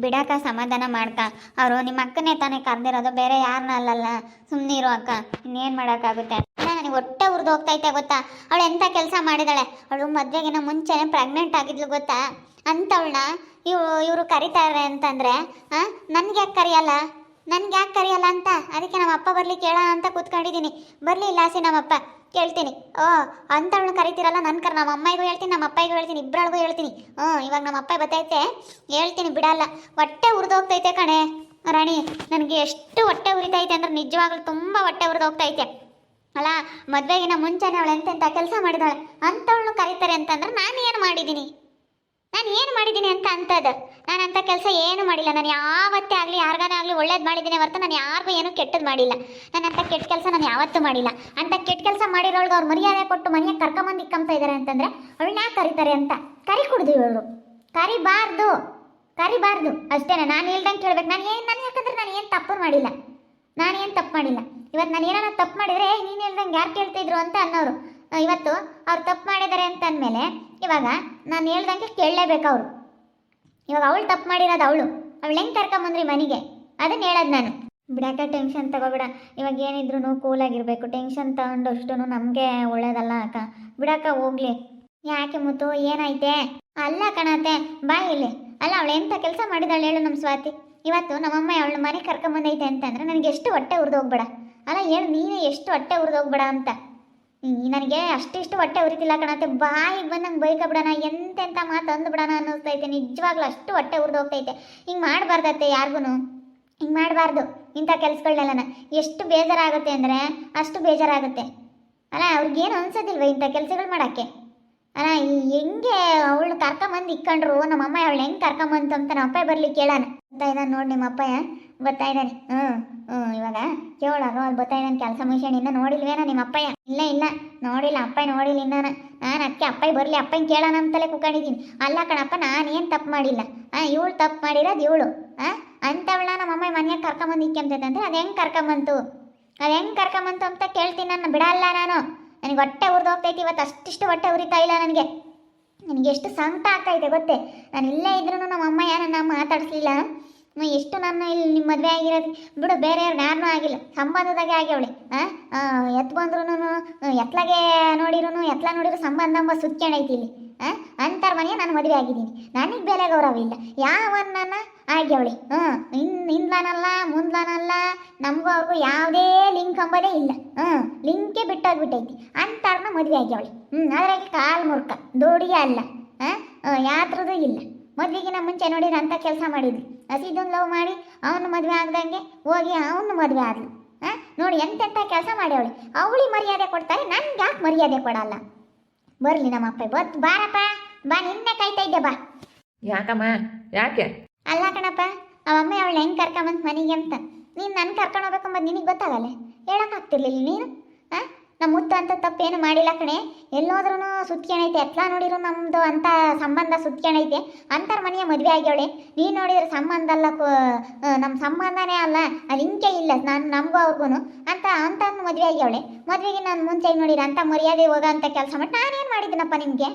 ಬಿಡಕ್ಕ ಸಮಾಧಾನ ಮಾಡ್ಕ. ಅವರು ನಿಮ್ಮ ಅಕ್ಕನೇ ತಾನೇ ಕರೆದಿರೋದು, ಬೇರೆ ಯಾರನ್ನ ಅಲ್ಲಲ್ಲ. ಸುಮ್ಮನಿರು ಅಕ್ಕ, ಇನ್ನೇನು ಮಾಡೋಕ್ಕಾಗುತ್ತೆ. ನನಗೆ ಹೊಟ್ಟೆ ಉರಿದು ಹೋಗ್ತೈತೆ ಗೊತ್ತಾ. ಅವಳು ಎಂಥ ಕೆಲಸ ಮಾಡಿದಾಳೆ. ಅವಳು ಮದುವೆಗಿನ ಮುಂಚೆನೇ ಪ್ರೆಗ್ನೆಂಟ್ ಆಗಿದ್ಲು ಗೊತ್ತಾ. ಅಂಥವಳನ್ನ ಇವರು ಕರಿತಾರೆ ಅಂತಂದರೆ ನನಗೆ ಯಾಕೆ ಕರೆಯಲ್ಲ, ನನಗೆ ಯಾಕೆ ಕರೆಯಲ್ಲ ಅಂತ. ಅದಕ್ಕೆ ನಮ್ಮ ಅಪ್ಪ ಬರಲಿ ಕೇಳೋಣ ಅಂತ ಕೂತ್ಕೊಂಡಿದ್ದೀನಿ. ಬರಲಿ ಲಾಸಿ ನಮ್ಮಪ್ಪ, ಕೇಳ್ತೀನಿ. ಅಂಥವಳನ್ನ ಕರಿತೀರಲ್ಲ, ನಮ್ಮ ಅಮ್ಮಗೂ ಹೇಳ್ತೀನಿ, ನಮ್ಮ ಅಪ್ಪಗೂ ಹೇಳ್ತೀನಿ, ಇಬ್ಬರಳಿಗೂ ಹೇಳ್ತೀನಿ. ಇವಾಗ ನಮ್ಮ ಅಪ್ಪ ಬತ್ತೈತೆ, ಹೇಳ್ತೀನಿ, ಬಿಡಲ್ಲ. ಹೊಟ್ಟೆ ಉರಿದೋಗ್ತೈತೆ ಕಣೆ ರಾಣಿ. ನನಗೆ ಎಷ್ಟು ಹೊಟ್ಟೆ ಉರಿತೈತೆ ಅಂದ್ರೆ ನಿಜವಾಗ್ಲೂ ತುಂಬ ಹೊಟ್ಟೆ ಉರಿದೋಗ್ತೈತೆ. ಅಲ್ಲ, ಮದುವೆಗಿನ ಮುಂಚೆನೇ ಅವಳು ಎಂತೆಂಥ ಕೆಲಸ ಮಾಡಿದಾಳೆ. ಅಂಥವಳನ್ನು ಕರೀತಾರೆ ಅಂತಂದ್ರೆ ನಾನು ಏನು ಮಾಡಿದ್ದೀನಿ ಅಂತ ಅಂತದ್ದು. ನಾನು ಅಂಥ ಕೆಲಸ ಏನು ಮಾಡಿಲ್ಲ. ನಾನು ಯಾವತ್ತೇ ಆಗಲಿ ಯಾರಿಗಾನೇ ಆಗಲಿ ಒಳ್ಳೇದು ಮಾಡಿದ್ದೀನಿ ಹೊರತು ನಾನು ಯಾರಿಗೂ ಏನೂ ಕೆಟ್ಟದ್ದು ಮಾಡಿಲ್ಲ. ನಾನು ಅಂಥ ಕೆಟ್ಟ ಕೆಲಸ ನಾನು ಯಾವತ್ತೂ ಮಾಡಿಲ್ಲ. ಅಂಥ ಕೆಟ್ಟ ಕೆಲಸ ಮಾಡಿರೋಳ್ಗೆ ಅವ್ರು ಮರ್ಯಾದೆ ಕೊಟ್ಟು ಮನೆಗೆ ಕರ್ಕೊಂಬಂದು ಇಕ್ಕಂತ ಇದ್ದಾರೆ ಅಂತಂದರೆ ಅವಳನ್ನ ಯಾಕೆ ಕರೀತಾರೆ ಅಂತ. ಕರಿಕೂಡ್ದು ಇವರು, ಕರಿಬಾರ್ದು ಅಷ್ಟೇ. ನಾನು ಹೇಳ್ದಂಗೆ ಕೇಳ್ಬೇಕು. ಯಾಕಂದ್ರೆ ನಾನು ಏನು ತಪ್ಪು ಮಾಡಿಲ್ಲ. ಇವತ್ತು ನಾನು ಏನಾರ ತಪ್ಪು ಮಾಡಿದರೆ ನೀನು ಹೇಳ್ದಂಗೆ ಯಾರು ಕೇಳ್ತಿದ್ರು ಅಂತ ಅನ್ನೋರು. ಇವತ್ತು ಅವ್ರು ತಪ್ಪು ಮಾಡಿದ್ದಾರೆ ಅಂತ ಅಂದಮೇಲೆ ಇವಾಗ ನಾನು ಹೇಳ್ದಂಗೆ ಕೇಳಲೇಬೇಕು ಅವರು. ಇವಾಗ ಅವಳು ತಪ್ಪು ಮಾಡಿರೋದು ಅವಳು ಹೆಂಗೆ ಕರ್ಕೊಂಬಂದ್ರಿ ಮನೆಗೆ, ಅದನ್ನು ಹೇಳೋದು ನಾನು. ಬಿಡಕ್ಕ, ಟೆನ್ಷನ್ ತಗೋಬೇಡ. ಇವಾಗ ಏನಿದ್ರು ಕೂಲಾಗಿರಬೇಕು. ಟೆನ್ಷನ್ ತಗೊಂಡಷ್ಟು ನಮಗೆ ಒಳ್ಳೇದಲ್ಲ ಅಕ್ಕ. ಬಿಡಕ್ಕ, ಹೋಗ್ಲಿ. ಯಾಕೆ ಮುತ್ತು, ಏನಾಯ್ತೆ? ಅಲ್ಲ ಕಣತೆ, ಬಾ ಇಲ್ಲಿ. ಅಲ್ಲ, ಅವಳು ಎಂಥ ಕೆಲಸ ಮಾಡಿದಾಳೆ ಹೇಳು ನಮ್ಮ ಸ್ವಾತಿ. ಇವತ್ತು ನಮ್ಮಮ್ಮ ಅವಳ ಮನೆಗೆ ಕರ್ಕೊಂಬಂದೈತೆ ಅಂತಂದ್ರೆ ನನಗೆ ಎಷ್ಟು ಹೊಟ್ಟೆ ಉರಿದು ಹೋಗ್ಬೇಡ. ಅಲ್ಲ ಹೇಳು ನೀನೇ, ಎಷ್ಟು ಹೊಟ್ಟೆ ಉರಿದು ಹೋಗ್ಬೇಡ ಅಂತ. ನನಗೆ ಅಷ್ಟಿಷ್ಟು ಹೊಟ್ಟೆ ಉರಿತಿಲ್ಲ ಕಣತೆ. ಬಾಯಿಗೆ ಬಂದಂಗೆ ಬೈಕಬಿಡೋಣ, ಎಂತೆಂಥ ಮಾತು ಅಂದ್ಬಿಡೋಣ ಅನ್ನಿಸ್ತೈತೆ. ನಿಜವಾಗ್ಲೂ ಅಷ್ಟು ಹೊಟ್ಟೆ ಉರಿದು ಹೋಗ್ತೈತೆ. ಹಿಂಗೆ ಮಾಡಬಾರ್ದತ್ತೆ ಯಾರಿಗೂ, ಹಿಂಗೆ ಮಾಡಬಾರ್ದು ಇಂಥ ಕೆಲ್ಸಗಳನ್ನೆಲ್ಲ. ಎಷ್ಟು ಬೇಜಾರಾಗುತ್ತೆ ಅಂದರೆ ಅಷ್ಟು ಬೇಜಾರಾಗುತ್ತೆ. ಅಲ್ಲ, ಅವ್ರಿಗೇನು ಅನ್ಸೋದಿಲ್ವ ಇಂಥ ಕೆಲಸಗಳು ಮಾಡೋಕ್ಕೆ. ಅಲ್ಲ, ಹೆಂಗೆ ಅವಳು ಕರ್ಕೊಂಬಂದು ಇಕ್ಕೊಂಡ್ರು ನಮ್ಮಮ್ಮ ಅವಳು ಹೆಂಗೆ ಕರ್ಕೊಂಬಂತು ಅಂತ ನಮ್ಮ ಅಪ್ಪ ಬರಲಿ ಕೇಳೋಣ. ಬರ್ತಾ ಇದ್ದಾನೆ ನೋಡಿ ನಿಮ್ಮ ಅಪ್ಪ, ಬರ್ತಾ ಇದ್ದಾನೆ. ಇವಾಗ ಕೇಳಾಗ ಅಲ್ಲಿ ಬರ್ತಾ ಇದ್ದಾನೆ. ಕೆಲಸ ಮುಗಿಸ್ಕೊಂಡು ಇನ್ನೂ ನೋಡಿಲ್ವೇನೋ ನಿಮ್ಮ ಅಪ್ಪಯ್ಯ? ಇಲ್ಲ ನೋಡಿಲ್ಲ, ಅಪ್ಪ ನೋಡಿಲ್ಲ ಇನ್ನೂ. ನಾನು ಅದಕ್ಕೆ ಅಪ್ಪಯ್ಯ ಬರಲಿ, ಅಪ್ಪನ ಕೇಳೋಣ ಅಂತಲೇ ಕೂತ್ಕೊಂಡಿದ್ದೀನಿ. ಅಲ್ಲ ಕಣಪ್ಪ, ನಾನೇನು ತಪ್ಪು ಮಾಡಿಲ್ಲ. ಇವಳು ತಪ್ಪು ಮಾಡಿರೋದು ಇವಳು. ಅಂಥವಳ ನಮ್ಮಮ್ಮ ಮನೆಯಾಗ ಕರ್ಕೊಂಬಂದು ಇಕ್ಕೆಂತಂದ್ರೆ ಅದು ಹೆಂಗೆ ಕರ್ಕೊಂಬಂತು ಅಂತ ಕೇಳ್ತೀನಿ. ನಾನು ಬಿಡಲ್ಲ. ನನಗೆ ಹೊಟ್ಟೆ ಉರಿದು ಹೋಗ್ತೈತಿ ಇವತ್ತು. ಅಷ್ಟಿಷ್ಟು ಹೊಟ್ಟೆ ಉರಿತಾ ಇಲ್ಲ ನನಗೆ ಎಷ್ಟು ಸಂಕಟ ಆಗ್ತಾಯಿದೆ ಗೊತ್ತೇ. ನಾನು ಇಲ್ಲೇ ಇದ್ರೂ ನಮ್ಮ ಅಮ್ಮ ಯಾರನ್ನ ಮಾತಾಡಿಸ್ಲಿಲ್ಲ. ಎಷ್ಟು ನಾನು ಇಲ್ಲಿ ನಿಮ್ಮ ಮದುವೆ ಆಗಿರೋದು ಬಿಡು, ಬೇರೆಯವ್ರು ಯಾರನ್ನೂ ಆಗಿಲ್ಲ, ಸಂಬಂಧದಾಗೆ ಆಗ್ಯವಳೆ. ಎತ್ತು ಬಂದ್ರೂ ಎತ್ಲಾಗೆ ನೋಡಿದ್ರು ಸಂಬಂಧ ಎಂಬ ಸುತ್ಕೊಂಡೈತಿ ಇಲ್ಲಿ. ಅಂಥವ್ರ ಮನೆಯ ನಾನು ಮದುವೆ ಆಗಿದ್ದೀನಿ. ನನಗೆ ಬೇರೆ ಗೌರವ ಇಲ್ಲ. ಯಾವನ್ನ ಆಗ್ಯವಳೆ. ಹಿಂದ್ಲಾನಲ್ಲ ಮುಂದ್ಲಾನಲ್ಲ, ನಮಗೂ ಅವ್ರಿಗೂ ಯಾವುದೇ ಲಿಂಕ್ ಅಂಬೋದೇ ಇಲ್ಲ. ಲಿಂಕೇ ಬಿಟ್ಟೋಗ್ಬಿಟ್ಟೈತಿ. ಅಂಥವ್ರನ್ನ ಮದುವೆ ಆಗ್ಯವಳೆ. ಅದ್ರಾಗೆ ಕಾಲು ಮುರ್ಕ ದೋಡಿಗೆ ಅಲ್ಲ, ಯಾತ್ರದೂ ಇಲ್ಲ. ಮದುವೆಗಿನ ಮುಂಚೆ ನೋಡಿದ್ರೆ ಅಂಥ ಕೆಲಸ ಮಾಡಿದ್ವಿ. ಹಸಿದೊಂದು ಲವ್ ಮಾಡಿ ಅವನು ಮದುವೆ ಆಗ್ದಂಗೆ ಹೋಗಿ ಅವನು ಮದುವೆ ಆದ್ಲು. ನೋಡಿ ಎಂತೆಂಥ ಕೆಲಸ ಮಾಡ್ಯವಳೆ. ಅವಳಿಗೆ ಮರ್ಯಾದೆ ಕೊಡ್ತಾರೆ, ನನ್ಗೆ ಯಾಕೆ ಮರ್ಯಾದೆ ಕೊಡಲ್ಲ? ಬರಲಿ ನಮ್ಮಪ್ಪ, ಬಾರಪ್ಪ ಬಾ, ನಿನ್ನೆ ಕಾಯ್ತಾ ಇದ್ದೆ, ಬಾ. ಯಾಕಮ್ಮ, ಯಾಕೆ? ಅಲ್ಲ ಕಣಪ್ಪ, ಅವಮ್ಮ ಅವಳು ಹೆಂಗೆ ಕರ್ಕೊಂಬಂತ ಮನೆಗೆ ಅಂತ. ನೀನು ನನ್ನ ಕರ್ಕೊಂಡು ಹೋಗ್ಬೇಕಂಬದು ನಿನಗೆ ಗೊತ್ತಾಗಲ್ಲ, ಹೇಳೋಕ್ಕಾಗ್ತಿರ್ಲಿಲ್ಲ ನೀನು. ನಮ್ಮ ಮುತ್ತು ಅಂತ ತಪ್ಪೇನು ಮಾಡಿಲ್ಲ ಕಣೆ. ಎಲ್ಲೋದ್ರೂ ಸುತ್ಕೊಂಡೈತೆ. ಎತ್ಲಾ ನೋಡಿದ್ರು ನಮ್ಮದು ಅಂತ ಸಂಬಂಧ ಸುತ್ಕೊಂಡೈತೆ. ಅಂಥವ್ರ ಮನೆಯ ಮದುವೆ ಆಗ್ಯವಳೆ. ನೀನು ನೋಡಿದ್ರೆ ಸಂಬಂಧ ಅಲ್ಲ, ನಮ್ಮ ಸಂಬಂಧನೇ ಅಲ್ಲ, ಅಲ್ಲಿ ಇಂಕೆ ಇಲ್ಲ ನಮಗೂ ಅವ್ರಿಗೂ ಅಂತ ಮದುವೆ ಆಗ್ಯವಳೆ. ಮದುವೆಗೆ ನಾನು ಮುಂಚೆ ನೋಡಿದ್ರೆ ಅಂಥ ಮರ್ಯಾದೆ ಹೋಗೋ ಅಂಥ ಕೆಲಸ ಮಾಡಿ ನಾನೇನು ಮಾಡಿದ್ದೀನಪ್ಪ ನಿಮಗೆ?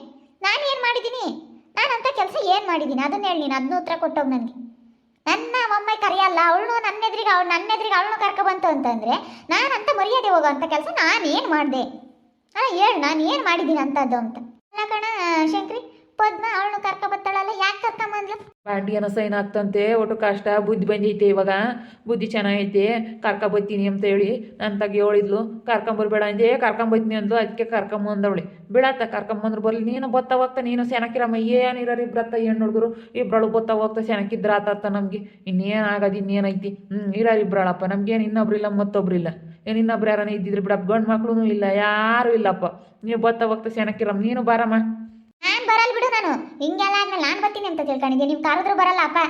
ನಾನೇನು ಮಾಡಿದ್ದೀನಿ? ನಾನು ಅಂಥ ಕೆಲಸ ಏನು ಮಾಡಿದ್ದೀನಿ ಅದನ್ನ ಹೇಳಿ. ನೀನು ಅದನ್ನ ಉತ್ತರ ಕೊಟ್ಟೋಗಿ ನನಗೆ. ನನ್ನ ಒಮ್ಮೆ ಕರೆಯಲ್ಲ ಅವಳು, ನನ್ನ ಎದುರಿಗೆ ಅವಳನ್ನು ಕರ್ಕೊಬಂತು ಅಂತಂದರೆ ನಾನಂತ ಮರ್ಯಾದೆ ಹೋಗೋ ಅಂಥ ಕೆಲಸ ನಾನೇನು ಮಾಡಿದೆ? ಹೇಳು, ನಾನು ಏನು ಮಾಡಿದ್ದೀನಿ ಅಂಥದ್ದು ಅಂತ. ಅಲ್ಲ ಕಣ ಶಂಕ್ರಿ, ಪದ್ಮ ಅವಳನ್ನು ಕರ್ಕೊಬತ್ತಾಳಲ್ಲ, ಯಾಕೆ ಕರ್ಕೊಂಬಂದ್ಲು? ಬಾಂಡಿ ಏನೋ ಸೈನ್ ಆಗ್ತಂತೆ. ಒಟ್ಟು ಕಷ್ಟ ಬುದ್ಧಿ ಬಂದೈತೆ, ಇವಾಗ ಬುದ್ಧಿ ಚೆನ್ನಾಗೈತೆ. ಕರ್ಕೊಬತ್ತೀನಿ ಅಂತ ಹೇಳಿ ನನ್ನ ತಗಿ ಹೇಳಿದ್ಲು. ಕರ್ಕೊಂಬರ್ಬೇಡ ಅಂದೆ, ಕರ್ಕೊಂಬತ್ತೀನಿ ಅಂದ್ಲು. ಅದಕ್ಕೆ ಕರ್ಕೊಂಬಂದವಳಿ. ಬಿಡತ್ತ, ಕರ್ಕೊಂಬಂದ್ರು ಬರಲಿ. ನೀನು ಬತ್ತಾ ಹೋಗ್ತಾ, ನೀನು ಸೆನಕಿರಮ್ಮ, ಏನಿರೋರು ಇಬ್ರತ್ತ ಹೆಣ್ಣು ಹುಡುಗರು ಇಬ್ಬರಳು ಬತ್ತಾ ಹೋಗ್ತಾ ಸೆನಕಿದ್ರ ಆತತ್ತ ನಮಗೆ. ಇನ್ನೇನಾಗದು, ಇನ್ನೇನೈತಿ? ಇರಾರು ಇಬ್ಬರಳಪ್ಪ, ನಮ್ಗೇನು ಇನ್ನೊಬ್ರಿಲ್ಲ ಮತ್ತೊಬ್ರಿಲ್ಲ. ಏನು ಇನ್ನೊಬ್ರು ಯಾರನ್ನ ಇದ್ದಿದ್ರು ಬಿಡಪ್ಪ, ಗಂಡು ಮಕ್ಳು ಇಲ್ಲ, ಯಾರೂ ಇಲ್ಲಪ್ಪ. ನೀವು ಬತ್ತಾ ಹೋಗ್ತಾ ಸೆನಕಿರಮ್ಮ, ನೀನು ಬಾರಮ್ಮ. ನಾನು ಬರಲ್ಲ ಬಿಡು. ನಾನು ಹಿಂಗೆಲ್ಲ ಆದ್ಮೇಲೆ ನಾನು ಬರ್ತೀನಿ ಅಂತ ತಿಳ್ಕೊಂಡಿದ್ದೆ. ನೀವು ಕರೆದ್ರು ಬರಲ್ಲ ಅಪ್ಪ.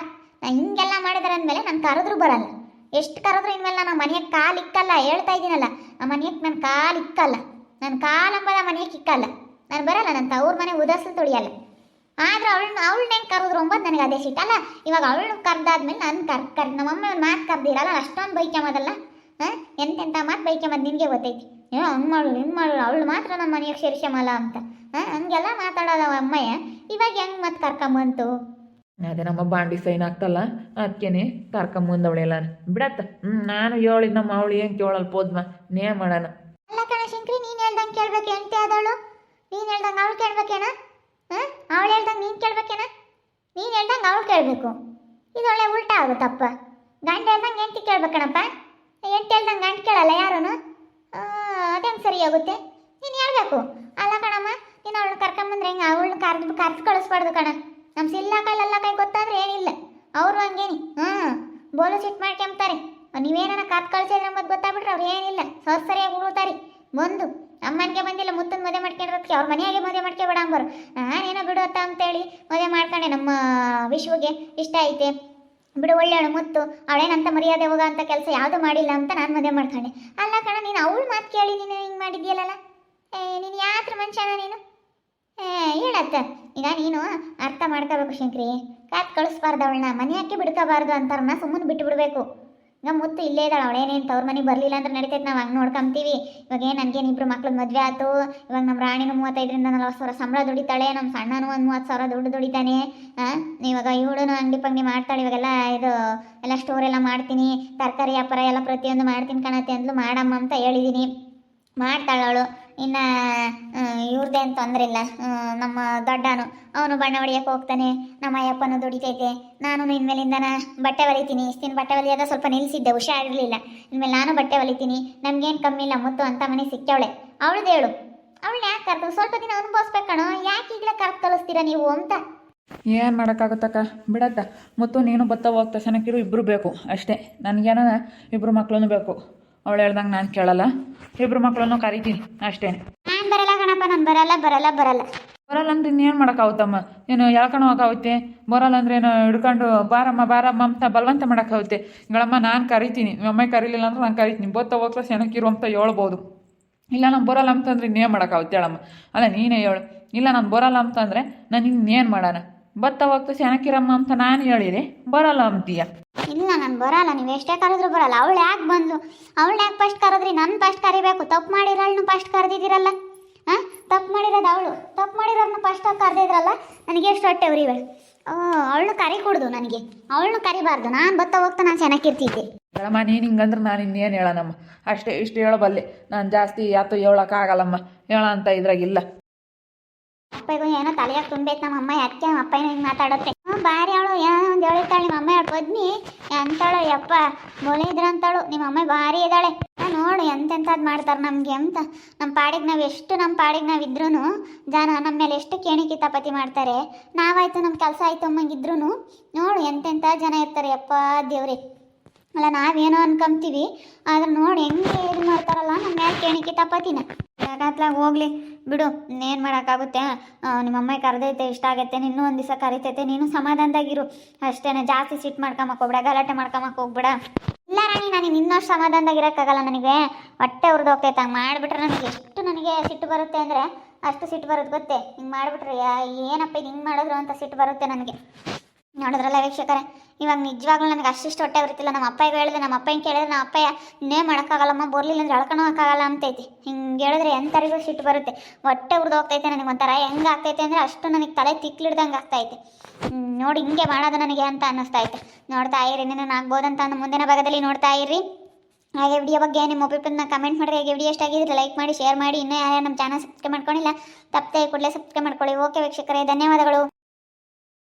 ಹಿಂಗೆಲ್ಲ ಮಾಡಿದಾರೆ ಅಂದಮೇಲೆ ನಾನು ಕರೆದ್ರು ಬರಲ್ಲ. ಎಷ್ಟು ಕರೆದ್ರು ಇನ್ಮೇಲೆ ನಾನು ಮನೆಗೆ ಕಾಲು ಇಕ್ಕಲ್ಲ. ಹೇಳ್ತಾ ಇದ್ದೀನಲ್ಲ, ಆ ಮನೆಗೆ ನಾನು ಕಾಲು ಇಕ್ಕಲ್ಲ. ನನ್ನ ಕಾಲಂಬದ ಮನೆಗೆ ಇಕ್ಕಲ್ಲ. ನಾನು ಬರಲ್ಲ. ನನ್ನ ಅವ್ರ ಮನೆ ಉದಾಸಲು ತೊಳಿಯಲ್ಲ. ಆದ್ರೆ ಅವಳನ್ನ ಹೆಂಗೆ ಕರೆದ್ರು ಅಂಬೋದು ನನಗೆ ಅದೇ ಸಿಟ್ಟಲ್ಲ. ಇವಾಗ ಅವಳು ಕರೆದಾದ್ಮೇಲೆ ನಾನು ನಮ್ಮಮ್ಮ ಮಾತು ಕರೆದಿರಲ್ಲ, ಅಷ್ಟೊಂದು ಬೈಕೊಂಬೋದಲ್ಲ. ಎಂತೆಂಥ ಮಾತು ಬೈಕೊಂಬೋದು ನಿನಗೆ ಗೊತ್ತೈತಿ. ಹಂಗೆ ಮಾಡು ಹಿಂಗೆ ಮಾಡು, ಅವಳು ಮಾತ್ರ ನಮ್ಮ ಮನೆಗೆ ಸೇರಿಸಮಲ್ಲ ಅಂತ ಹಂಗೆಲ್ಲ ಮಾತಾಡೋದವ ಅಮ್ಮಯ್ಯ. ಇವಾಗ ಹೆಂಗೆ ಮತ್ತೆ ಕರ್ಕೊಂಬಂತು? ಅದೇ ನಮ್ಮ ಬಾಂಡಿ ಸೈನ್ ಆಗ್ತಲ್ಲ ಅದಕ್ಕೇನೆ ಕರ್ಕೊಂಬಂದವಳೆ ಎಲ್ಲ ಬಿಡತ್ತ ನಾನು ಹೇಳಿದ್ ನಮ್ಮ ಅವಳು ಏನು ಕೇಳಲ್ಲ ಹೋದ್ಮ ನೇ ಮಾಡೋಣ. ಅಲ್ಲ ಕಣ ಶಂಕ್ರಿ, ನೀನು ಹೇಳ್ದಂಗೆ ಕೇಳ್ಬೇಕು ಎಂತೆ ಆದವಳು. ನೀನು ಹೇಳ್ದಂಗೆ ಅವಳು ಕೇಳ್ಬೇಕೇನ? ಅವಳು ಹೇಳ್ದಂಗೆ ನೀನು ಕೇಳ್ಬೇಕೇನ? ನೀನು ಹೇಳ್ದಂಗೆ ಅವಳು ಕೇಳಬೇಕು. ಇದು ಒಳ್ಳೆ ಉಲ್ಟಾ ಆಗುತ್ತಪ್ಪ. ಗಂಡ ಹೇಳ್ದಂಗೆ ಹೆಂಡತಿ ಕೇಳ್ಬೇಕಣಪ್ಪ. ಹೆಂಡತಿ ಹೇಳ್ದಂಗೆ ಗಂಡ ಕೇಳಲ್ಲ ಯಾರೂ. ಅದೇನು ಸರಿ ಹೋಗುತ್ತೆ? ನೀನು ಹೇಳ್ಬೇಕು. ಅಲ್ಲ ಕಣಮ್ಮ, ನೀನು ಅವಳು ಕರ್ಕೊಂಬಂದ್ರೆ ಹೆಂಗೆ? ಅವಳನ್ನ ಕರ್ದು ಕಳಿಸ್ಬಾರ್ದು ಕಣ. ನಮ್ಮ ಸಿಲ್ಲ ಕೈ ಗೊತ್ತಾದ್ರೆ ಏನಿಲ್ಲ. ಅವರು ಹಂಗೇನಿ ಬೋಲು ಸಿಟ್ಟು ಮಾಡ್ಕೊಂತಾರೆ. ನೀವೇನ ಕರ್ದು ಕಳಿಸಿದ್ರೆ ಮತ್ತೆ ಗೊತ್ತಾಗ್ಬಿಟ್ರೆ ಅವ್ರು ಏನಿಲ್ಲ ಸರಿಯಾಗಿ ಉಳ್ತಾರೆ. ಬಂದು ಅಮ್ಮನಿಗೆ ಬಂದಿಲ್ಲ ಮುತ್ತನ ಮದುವೆ ಮಾಡ್ಕೊಂಡಿರೋದಕ್ಕೆ ಅವ್ರ ಮನೆಯಾಗೆ ಮದುವೆ ಮಾಡ್ಕೊಬೇಡ ಅಂಬರು. ನಾನೇನೋ ಬಿಡುವತ್ತ ಅಂತೇಳಿ ಮದುವೆ ಮಾಡ್ಕೊಂಡೆ. ನಮ್ಮ ವಿಶ್ವಗೆ ಇಷ್ಟ ಐತೆ ಬಿಡು, ಒಳ್ಳೆಯವಳು ಮುತ್ತು, ಅವಳೇನಂತ ಮರ್ಯಾದೆ ಹೋಗೋ ಅಂತ ಕೆಲಸ ಯಾವುದೂ ಮಾಡಿಲ್ಲ ಅಂತ ನಾನು ಮದುವೆ ಮಾಡ್ಕೊಂಡೆ. ಅಲ್ಲ ಕಣ, ನೀನು ಅವಳು ಮಾತು ಕೇಳಿ ನೀನು ಹಿಂಗೆ ಮಾಡಿದ್ಯಲ್ಲ. ನೀನು ಯಾತ್ರ ಮನುಷ್ಯನ ನೀನು? ಹೇಳತ್ತ. ಈಗ ನೀನು ಅರ್ಥ ಮಾಡ್ಕೋಬೇಕು ಶಂಕ್ರಿ. ಕಳಿಸ್ಬಾರ್ದು ಅವಳನ್ನ, ಮನೆ ಹಾಕಿ ಬಿಡ್ಕೋಬಾರ್ದು ಅಂತಾರನ್ನ ಸುಮ್ಮನೆ ಬಿಟ್ಟು ಬಿಡಬೇಕು. ಈಗ ಮುತ್ತು ಇಲ್ಲೇ ಇದ್ದಾಳೆ, ಅವಳೇನೇನು ತವ್ರ ಮನೆಗೆ ಬರಲಿಲ್ಲ ಅಂದ್ರೆ ನಡೀತೈತೆ, ನಾವು ಹಂಗೆ ನೋಡ್ಕೊಂತೀವಿ. ಇವಾಗ ಏನು ನನಗೇನು ಇಬ್ಬರು ಮಕ್ಳು ಮದುವೆ ಆಯ್ತು. ಇವಾಗ ನಮ್ಮ ರಾಣಿನೂ 35,000 ಸಂಬಳ ದುಡಿತಾಳೆ, ನಮ್ಮ ಸಣ್ಣನೂ ಒಂದು 30,000 ದುಡ್ಡು ದುಡಿತಾನೆ. ಇವಾಗ ಇವಳು ಅಂಗಡಿ ಪಂಗಡಿ ಮಾಡ್ತಾಳೆ. ಇವಾಗೆಲ್ಲ ಇದು ಎಲ್ಲ ಸ್ಟೋರ್ ಎಲ್ಲ ಮಾಡ್ತೀನಿ, ತರಕಾರಿ ವ್ಯಾಪಾರ ಎಲ್ಲ ಪ್ರತಿಯೊಂದು ಮಾಡ್ತೀನಿ ಕಣತ್ತೆ ಅಂದ್ಲು. ಮಾಡಮ್ಮ ಅಂತ ಹೇಳಿದ್ದೀನಿ, ಮಾಡ್ತಾಳವಳು. ಇನ್ನು ಇವ್ರದ್ದೇನು ತೊಂದರೆ ಇಲ್ಲ. ನಮ್ಮ ದೊಡ್ಡನು ಅವನು ಬಣ್ಣ ಹೊಡಿಯೋಕೆ ಹೋಗ್ತಾನೆ, ನಮ್ಮ ಅಯ್ಯಪ್ಪನೂ ದುಡಿತೈತೆ. ನಾನು ಇನ್ಮೇಲಿಂದನ ಬಟ್ಟೆ ಹೊಲಿತೀನಿ. ಇಷ್ಟಿನ ಬಟ್ಟೆ ಹೊಲಿಯೋದ ಸ್ವಲ್ಪ ನಿಲ್ಲಿಸಿದ್ದೆ, ಹುಷಾರಿರಲಿಲ್ಲ. ಇನ್ಮೇಲೆ ನಾನು ಬಟ್ಟೆ ಹೊಲಿತೀನಿ. ನಮಗೇನು ಕಮ್ಮಿ ಇಲ್ಲ. ಮುತ್ತು ಅಂತ ಮನೆ ಸಿಕ್ಕವಳೆ. ಅವಳದು ಹೇಳು, ಅವಳನ್ನ ಯಾಕೆ ಕರ್ತು ಸ್ವಲ್ಪ ದಿನ ಅನುಭವಿಸ್ಬೇಕಣೋ. ಯಾಕೆ ಈಗಲೇ ಕರ್ತು ಕಳಿಸ್ತೀರಾ ನೀವು ಅಂತ? ಏನು ಮಾಡೋಕ್ಕಾಗುತ್ತಕ್ಕ, ಬಿಡತ್ತ. ಮುತ್ತು ನೀನು ಬತ್ತ ಹೋಗ್ತಾ ಚೆನ್ನಾಗಿರು, ಇಬ್ಬರು ಬೇಕು ಅಷ್ಟೇ. ನನಗೇನ ಇಬ್ಬರು ಮಕ್ಳೂ ಬೇಕು. ಅವಳು ಹೇಳ್ದಂಗೆ ನಾನು ಕೇಳಲ್ಲ, ಇಬ್ಬರು ಮಕ್ಕಳನ್ನು ಕರಿತೀನಿ ಅಷ್ಟೇ. ನಾನು ಬರಲ್ಲ ಕಣಪ್ಪ, ನಾನು ಬರಲ್ಲ ಬರಲ್ಲ ಅಂದ್ರೆ ಇನ್ನೇನು ಮಾಡೋಕ್ಕಾಗುತ್ತಮ್ಮ? ಏನು ಎಳ್ಕೊಂಡು ಹೋಗಾಗುತ್ತೆ? ಬರಲ್ಲ ಅಂದ್ರೆ ಏನು ಹಿಡ್ಕೊಂಡು ಬಾರಮ್ಮ ಅಂತ ಬಲವಂತ ಮಾಡೋಕ್ಕಾಗುತ್ತೆ? ಗಳಮ್ಮ ನಾನು ಕರಿತೀನಿ, ಅಮ್ಮ ಕರೀಲಿಲ್ಲ ಅಂದ್ರೆ ನಾನು ಕರಿತೀನಿ. ಬತ್ತ ಹೋಗ್ತಾ ಚೆನ್ನಾಗಿರು ಅಂತ ಹೇಳ್ಬೋದು. ಇಲ್ಲ ನಾನು ಬರೋಲ್ಲ ಅಂತಂದ್ರೆ ಇನ್ನೇನು ಮಾಡೋಕ್ಕಾಗುತ್ತೆ ಹೇಳಮ್ಮ? ಅಲ್ಲ ನೀನೇ ಹೇಳು. ಇಲ್ಲ ನಾನು ಬರೋಲ್ಲ ಅಂತಂದರೆ ನಾನು ಇನ್ನೇನು ಮಾಡೋಣ? ಬತ್ತ ಹೋಗ್ತಾ ಚೆನ್ನಾಗಿರಮ್ಮ ಅಂತ ನಾನು ಹೇಳಿದೆ, ಬರೋಲ್ಲ ಅಂತೀಯ? ಇಲ್ಲ ನಾನು ಬರಲ್ಲ, ನೀವು ಎಷ್ಟೇ ಕರೆದ್ರು ಬರಲ್ಲ. ಅವಳು ಯಾಕೆ ಬಂದ್ಲು? ಅವಳು ಯಾಕೆ ಫಸ್ಟ್ ಕರೆದ್ರಿ? ನಾನು ಫಸ್ಟ್ ಕರಿಬೇಕು. ತಪ್ಪು ಮಾಡಿರೋಳನ್ನ ಫಸ್ಟ್ ಕರೆದಿದ್ದೀರಲ್ಲ. ತಪ್ಪು ಮಾಡಿರೋದು ಅವಳು. ತಪ್ಪು ಮಾಡಿರೋರನ್ನ ಫಸ್ಟಾಗಿ ಕರೆದಿದ್ರಲ್ಲ. ನನಗೆ ಎಷ್ಟು ಹೊಟ್ಟೆ ಉರಿವೆ. ಅವಳನ್ನ ಕರಿ ಕೊಡ್ದು ನನಗೆ. ಅವಳನ್ನ ಕರಿಬಾರ್ದು. ನಾನು ಬತ್ತ ಹೋಗ್ತಾ ನಾನು ಚೆನ್ನಾಗಿರ್ತಿದ್ದೆ. ಹೇಳಮ್ಮ, ನೀನು ಹಿಂಗಂದ್ರೆ ನಾನು ಇನ್ನೇನು ಹೇಳೋಣಮ್ಮ? ಅಷ್ಟೇ ಇಷ್ಟು ಹೇಳಬಲ್ಲೆ. ನಾನು ಜಾಸ್ತಿ ಯಾತೋ ಹೇಳೋಕ್ಕಾಗಲ್ಲಮ್ಮ. ಹೇಳೋ ಅಂತ ಇದ್ರಾಗಿಲ್ಲ. ಅಪ್ಪಗೂ ಏನೋ ತಲೆಯಾಗ ತುಂಬೇಕು ನಮ್ಮ ಅಮ್ಮ. ಯಾಕೆ ನಮ್ಮ ಅಪ್ಪ ಹಿಂಗೆ ಮಾತಾಡುತ್ತೆ? ಬಾರಿ ಅವಳು ಏನೋ ಒಂದು ಹೇಳಿರ್ತಾಳೆ ನಿಮ್ಮ ಅಮ್ಮ. ಅವಳು ಬದ್ನಿ ಅಂತಾಳು, ಯಪ್ಪ ಮೊಲೆ ಇದ್ರಂತಾಳು. ನಿಮ್ಮ ಅಮ್ಮ ಭಾರಿ ಇದ್ದಾಳೆ. ನೋಡು ಎಂತೆಂಥದ್ದು ಮಾಡ್ತಾರೆ ನಮಗೆ ಅಂತ. ನಮ್ಮ ಪಾಡಿಗೆ ನಾವು ಇದ್ರೂ ಜನ ನಮ್ಮ ಮೇಲೆ ಎಷ್ಟು ಕೇಣಿ ಕಿತಾಪತಿ ಮಾಡ್ತಾರೆ. ನಾವಾಯ್ತು ನಮ್ಮ ಕೆಲಸ ಆಯ್ತು ಅಮ್ಮಂಗಿದ್ರು ನೋಡು ಎಂತೆಂಥ ಜನ ಇರ್ತಾರೆ. ಯಪ್ಪ ದೇವ್ರಿ. ಅಲ್ಲ ನಾವೇನೋ ಅನ್ಕೊಂತೀವಿ, ಆದ್ರೆ ನೋಡಿ ಹೆಂಗೆ ಇದು ಮಾಡ್ತಾರಲ್ಲ ನಮ್ಮ ಮೇಲೆ ಕೇಣಿ ಕಿತಾಪತಿನ. ಯಾಕತ್ಲಾಗ ಹೋಗ್ಲಿ ಬಿಡು, ಇನ್ನೇನು ಮಾಡೋಕ್ಕಾಗುತ್ತೆ? ನಿಮ್ಮಮ್ಮ ಕರೆದೈತೆ, ಇಷ್ಟ ಆಗೈತೆ, ಇನ್ನೂ ಒಂದು ದಿವಸ ಕರಿತೈತೆ. ನೀನು ಸಮಾಧಾನದಾಗಿರು ಅಷ್ಟೇ. ಜಾಸ್ತಿ ಸಿಟ್ಟು ಮಾಡ್ಕೊಂಬಕ್ಕೋಗ್ಬೇಡ, ಗಲಾಟೆ ಮಾಡ್ಕೊಂಬಕ್ಕೆ ಹೋಗ್ಬೇಡ. ಇಲ್ಲ ರಾಣಿ, ನನಗೆ ಇನ್ನಷ್ಟು ಸಮಾಧಾನದಾಗಿರೋಕ್ಕಾಗಲ್ಲ. ನನಗೆ ಹೊಟ್ಟೆ ಉರಿದು ಹೋಗ್ತೈತೆ. ಹಂಗೆ ಮಾಡಿಬಿಟ್ರೆ ನನಗೆ ಸಿಟ್ಟು ಬರುತ್ತೆ ಅಂದರೆ ಅಷ್ಟು ಸಿಟ್ಟು ಬರುತ್ತೆ ಗೊತ್ತೇ. ಹಿಂಗೆ ಮಾಡಿಬಿಟ್ರೆ ಏನಪ್ಪ ಇದು ಹಿಂಗೆ ಮಾಡಿದ್ರು ಅಂತ ಸಿಟ್ಟು ಬರುತ್ತೆ ನನಗೆ. ನೋಡಿದ್ರಲ್ಲ ವೀಕ್ಷಕರೇ, ಇವಾಗ ನಿಜವಾಗ್ಲೂ ನನಗೆ ಅಷ್ಟಿಷ್ಟು ಹೊಟ್ಟೆ ಬರುತ್ತಿಲ್ಲ. ನಮ್ಮ ಅಪ್ಪಗೆ ಹೇಳಿದೆ, ನಮ್ಮ ಅಪ್ಪನ ಕೇಳಿದ್ರೆ ನಮ್ಮ ಅಪ್ಪ ಇನ್ನೇ ಮಾಡೋಕ್ಕಾಗಲ್ಲಮ್ಮ, ಬರಲಿಲ್ಲ ಅಂದ್ರೆ ಎಳ್ಕೊಳಕ್ಕಾಗಲ್ಲ ಅಂತೈತಿ. ಹಿಂಗೆ ಹೇಳಿದ್ರೆ ಎಂಥರಿಗೂ ಸಿಟ್ಟು ಬರುತ್ತೆ. ಹೊಟ್ಟೆ ಉರಿದು ಹೋಗ್ತೈತೆ ನನಗೆ. ಒಂಥರ ಹೆಂಗೆ ಆಗ್ತೈತೆ ಅಂದರೆ ಅಷ್ಟು ನನಗೆ ತಲೆ ತಿಕ್ಲಿಡ್ದಂಗೆ ಆಗ್ತೈತೆ. ನೋಡಿ ಹಿಂಗೆ ಮಾಡೋದು ನನಗೆ ಅಂತ ಅನ್ನಿಸ್ತೈತೆ. ನೋಡ್ತಾ ಇರಿ, ಇನ್ನೇನು ಆಗ್ಬೋದಂತ ಅಂದು ಮುಂದಿನ ಭಾಗದಲ್ಲಿ ನೋಡ್ತಾ ಇರ್ರಿ. ಹಾಗೆ ವಿಡಿಯೋ ಬಗ್ಗೆ ನಿಮ್ಮ ಒಪಿನಿಯನ್ನ ಕಮೆಂಟ್ ಮಾಡಿರಿ. ಹಾಗೆ ವಿಡಿಯೋ ಎಷ್ಟಾಗಿದ್ರೆ ಲೈಕ್ ಮಾಡಿ, ಶೇರ್ ಮಾಡಿ. ಇನ್ನೂ ಯಾರ್ಯಾರು ನಮ್ಮ ಚಾನಲ್ ಸಬ್ಸ್ಕ್ರೈಬ್ ಮಾಡ್ಕೊಂಡಿಲ್ಲ ತಪ್ಪದೆ ಕೂಡಲೇ ಸಬ್ಸ್ಕ್ರೈಬ್ ಮಾಡ್ಕೊಳ್ಳಿ. ಓಕೆ ವೀಕ್ಷಕರೇ, ಧನ್ಯವಾದಗಳು.